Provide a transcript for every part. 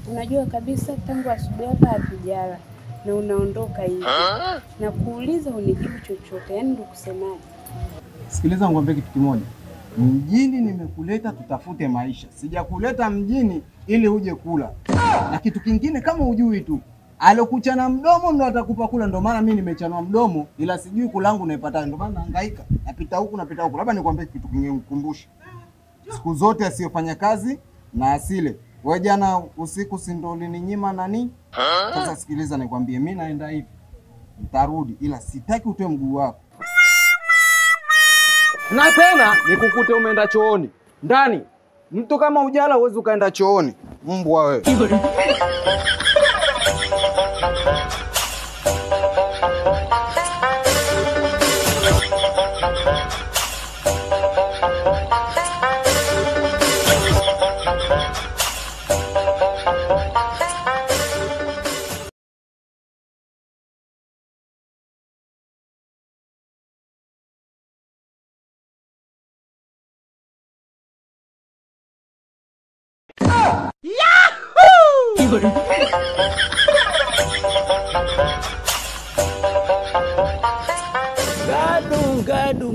Unajua kabisa tangu asubuhi hapa hatujala na unaondoka hivi. Na kuuliza unijibu chochote, yani ndio kusemaje? Sikiliza ngombe kitu kimoja. Mjini nimekuleta tutafute maisha. Sijakuleta mjini ili uje kula. Na kitu kingine kama hujui tu, alokuchana mdomo ndo atakupa kula. Ndo maana mimi nimechanwa mdomo ila sijui kulangu naipata. Ndo maana nahangaika. Napita huku napita huku. Labda nikwambie kitu kingine nikukumbushe. Siku zote asiyofanya kazi na asile. Wewe jana usiku si ndo ulininyima nani? Sasa sikiliza nikwambie, mimi naenda hivi. Nitarudi ila sitaki utoe mguu wako. Na tena nikukute umeenda chooni. Ndani. Mtu kama ujala huwezi ukaenda chooni. Mbwa wewe.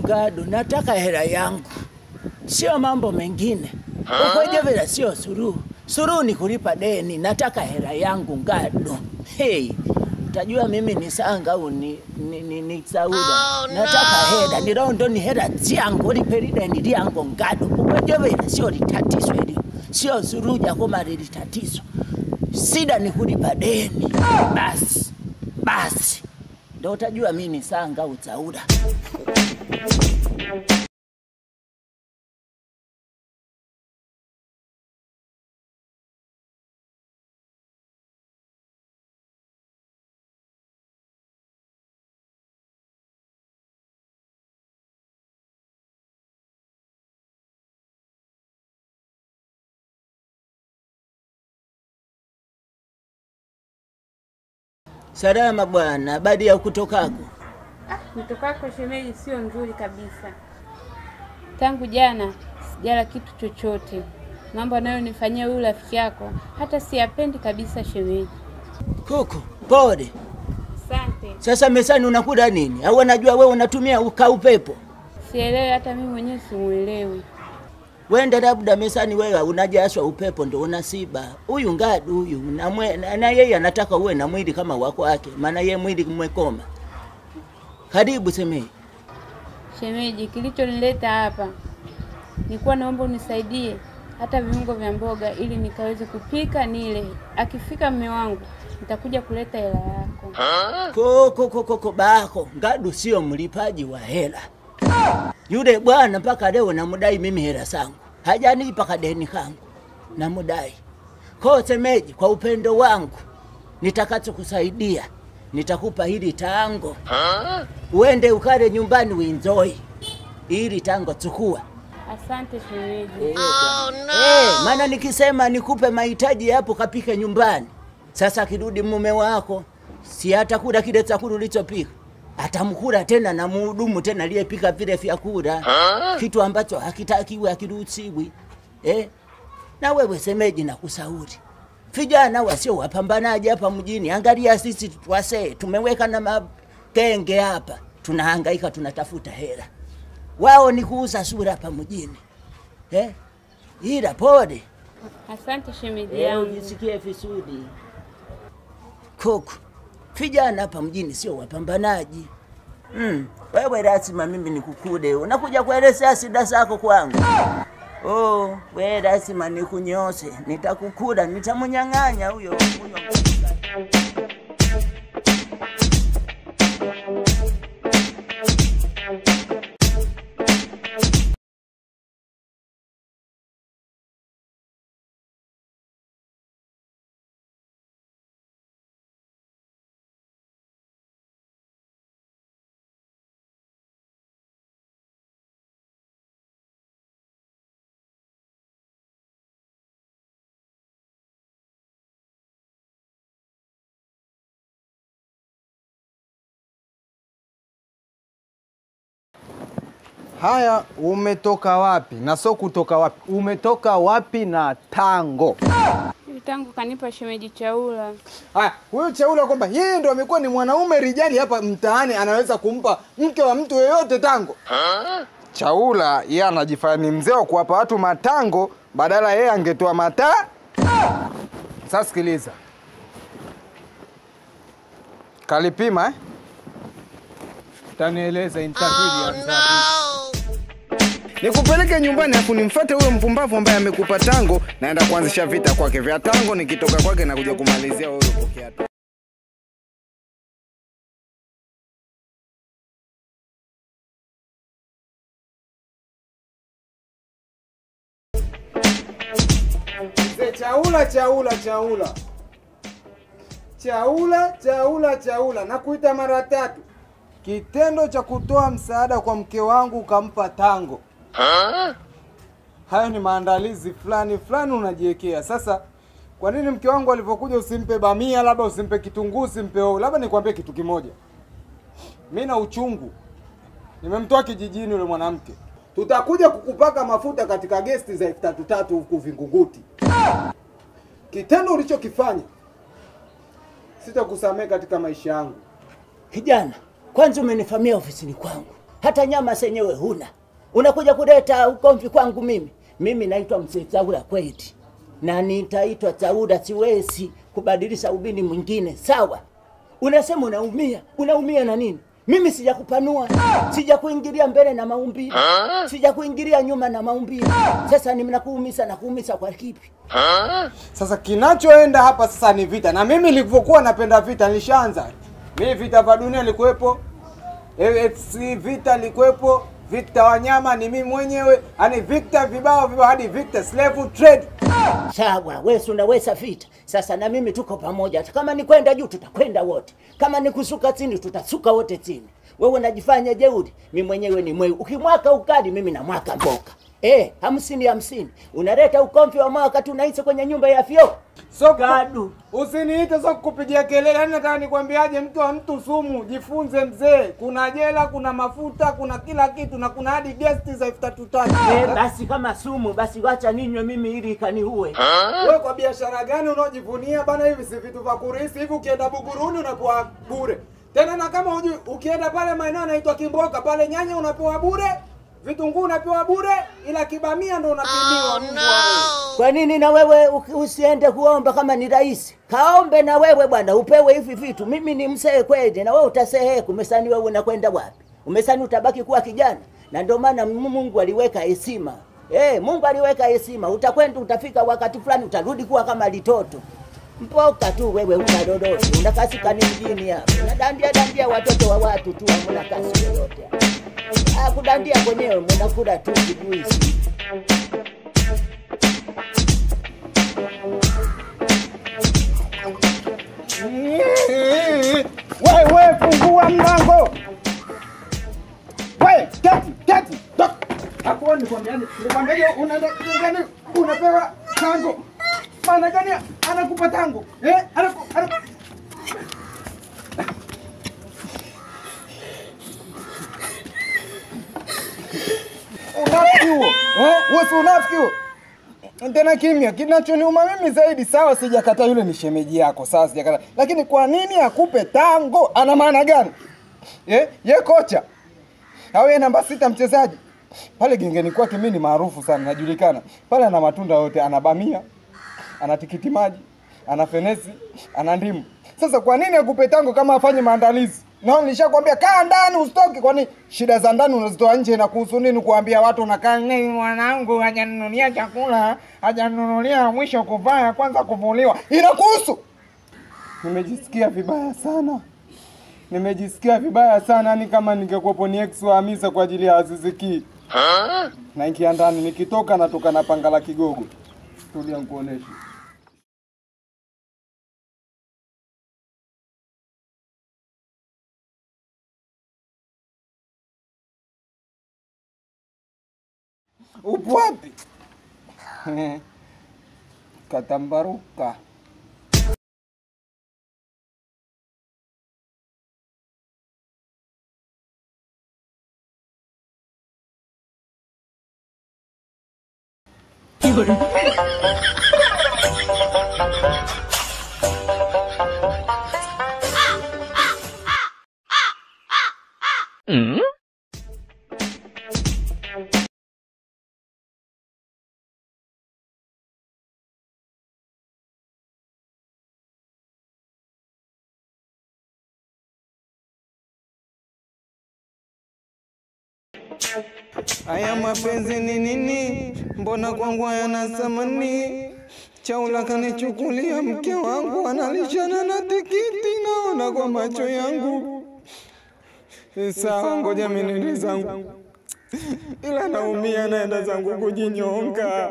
Gadu, nataka hela yangu. Sio mambo mengine. Ukoje vile sio suluhu. Suluhu ni kulipa deni, nataka hela yangu Gadu. Hey, utajua mimi ni sanga au ni Sauda. Nataka hela, nirondo ni hela zangu, lipe deni lyangu Gadu. Ukoje vile sio litatizo hili. Sio suluhu ya kama litatizo. Sida ni kulipa deni. Basi. Ndio utajua mimi ni sanga au Sauda. Salama bwana, baada ya kutokako. Kutokako shemeji sio nzuri kabisa. Tangu jana sijala kitu chochote. Mambo anayonifanyia huyu rafiki yako hata siyapendi kabisa shemeji. Kuku, pole. Asante. Sasa mesani unakula nini? Au unajua wewe unatumia upepo? Sielewi, hata mimi mwenyewe simuelewi. Wenda labda mesani wewe unajaswa upepo ndo unasiba. Huyu Gadu huyu na yeye anataka uwe na mwili kama wako wake, maana yeye mwili kumwekoma. Karibu shemeji. Shemeji, kilichonileta hapa nilikuwa naomba unisaidie hata viungo vya mboga ili nikaweze kupika nile. Akifika mume wangu nitakuja kuleta hela yako. Koko bako. Gadu sio mlipaji wa hela. Yule bwana mpaka leo namudai mimi hela zangu. Hajanipa kadeni kangu. Namudai. Kwa shemeji, kwa upendo wangu nitakacho kusaidia, nitakupa hili tango. Uende ukale nyumbani uenjoy. Hili tango chukua. Asante shemeji. Maana nikisema nikupe mahitaji hapo kapike nyumbani. Sasa kirudi mume wako, si atakula kile chakula ulichopika. Atamkula tena na mhudumu tena aliyepika vile vyakula. Kitu ambacho hakitakiwi akiruhusiwi. Na wewe shemeji nakushauri. Vijana wasio wapambanaji hapa mjini. Angalia sisi twase tumeweka na makenge hapa. Tunahangaika tunatafuta hela. Wao ni kuuza sura hapa mjini. Ila pole. Asante shemeji yangu. Nisikie vizuri. Kuku. Vijana hapa mjini sio wapambanaji. Wewe lazima mimi nikukude. Unakuja kuelezea shida zako kwangu. Wewe lazima nikunyoshe. Nitakukula, nitamunyang'anya huyo. Haya, umetoka wapi? Na sio kutoka wapi. Umetoka wapi na tango? Tango kanipa shemeji Chaula. Haya, huyo Chaula kwamba yeye ndo amekuwa ni mwanaume rijali hapa mtaani anaweza kumpa mke wa mtu yeyote tango. Chaula yeye anajifanya ni mzee wa kuwapa watu matango badala yeye angetoa mataa. Sasa sikiliza. Kalipima Tanieleza interview ya nikupeleke nyumbani afu nimfuate huyo mpumbavu ambaye amekupa tango, naenda kuanzisha vita kwake vya tango, nikitoka kwake na kuja kumalizia wewe upokea. Chaula nakuita mara 3. Kitendo cha kutoa msaada kwa mke wangu ukampa tango. Hayo ni maandalizi fulani unajiwekea. Sasa kwa nini mke wangu alipokuja usimpe bamia, labda usimpe kitunguu, usimpe hoho? Labda nikwambie kitu kimoja. Mimi na uchungu. Nimemtoa kijijini yule mwanamke. Tutakuja kukupaka mafuta katika gesti za 3,300 huku Vingunguti. Kitendo ulichokifanya sitakusamehe katika maisha yangu. Kijana, kwanza umenifamia ofisini kwangu. Hata nyama senyewe huna. Unakuja kuleta ukomvi kwangu mimi. Mimi naitwa Mzee Chaula kweli. Na nitaitwa Chaula, siwezi kubadilisha ubini mwingine. Sawa? Unasema unaumia. Unaumia na nini? Mimi sijakupanua. Sijakuingilia mbele na maumbile. Sijakuingilia nyuma na maumbile. Sasa nimnakuumiza na kuumiza kwa kipi? Sasa kinachoenda hapa sasa ni vita. Na mimi nilivyokuwa napenda vita nilishaanza. Mimi vita vya dunia likuepo. AFC vita likuepo. Victor Wanyama ni mimi mwenyewe. Ani Victor vibao hadi Victor slave trade. Sawa, wewe unaweza vita. Sasa na mimi tuko pamoja. Kama ni kwenda juu tutakwenda wote. Kama ni kusuka chini tutasuka wote chini. Wewe unajifanya jeuri, mimi mwenyewe ni mweu. Ukimwaka ukali mimi na mwaka mboka. 50. Unaleta ukomvi wa mwaka tunaishi kwenye nyumba ya fio. Gadu. Usiniite sio kukupigia kelele. Yaani nataka nikwambiaje, mtu wa mtu sumu, jifunze mzee. Kuna jela, kuna mafuta, kuna kila kitu na kuna hadi guest za 3,300. Basi kama sumu basi wacha ninywe mimi ili ikaniue. Wewe kwa biashara gani unaojivunia bana? Hivi si vitu vya kurisi hivi. Ukienda Buguruni unapewa bure. Tena na kama hujui, ukienda pale maeneo yanaitwa Kimboka pale nyanya unapewa bure. Vitunguu unapewa bure, ila kibamia ndo unapimiwa. Kwa nini na wewe usiende kuomba kama ni rais? Kaombe na wewe bwana upewe hivi vitu. Mimi ni msee kweli na wewe utasehe. Umesani wewe unakwenda wapi? Umesani utabaki kuwa kijana. Na ndio maana Mungu aliweka heshima. Mungu aliweka heshima. Utakwenda utafika wakati fulani utarudi kuwa kama litoto. Mpoka tu wewe unadodosi. Unakasika ni mjini hapa. Unadandia watoto wa watu tu hamna kazi yoyote. Kudandia kwenyewe mnakula tu kijuisi. Wewe fungua mlango. Wewe keti. Hapo nikwambiaje? Unaenda gani? Unapewa tango. Maana gani anakupa tango? Unafiki huo. Tena kimya. Kinachoniuma mimi zaidi, sawa sijakata yule ni shemeji yako, sawa sijakata. Lakini kwa nini akupe tango? Ana maana gani? Ye kocha. Awe namba 6 mchezaji. Pale gengeni kwake mimi ni maarufu sana, najulikana. Pale ana matunda yote, ana bamia, ana tikiti maji, ana fenesi, ana ndimu. Sasa kwa nini akupe tango kama afanye maandalizi? Na nilishakwambia kaa ndani usitoke. Kwani shida za ndani unazitoa nje na kuhusu nini kuambia watu unakaa nini? Mwanangu hajanunulia chakula, hajanunulia mwisho kuvaa, kwanza kuvuliwa. Inakuhusu? Nimejisikia vibaya sana ni kama ningekuwa ni ex wa Hamisa kwa ajili ya Aziziki. Na ingia ndani, nikitoka natoka na panga la kigogo. Tulia nikuoneshe. Upo wapi? Katambaruka. Haya mapenzi ni nini? Mbona kwangu hayana thamani? Chaula kanichukulia mke wangu, analishana na tikiti, naona kwa macho yangu. Sawa, ngoja mimi nende zangu, ila naumia, naenda zangu kujinyonga.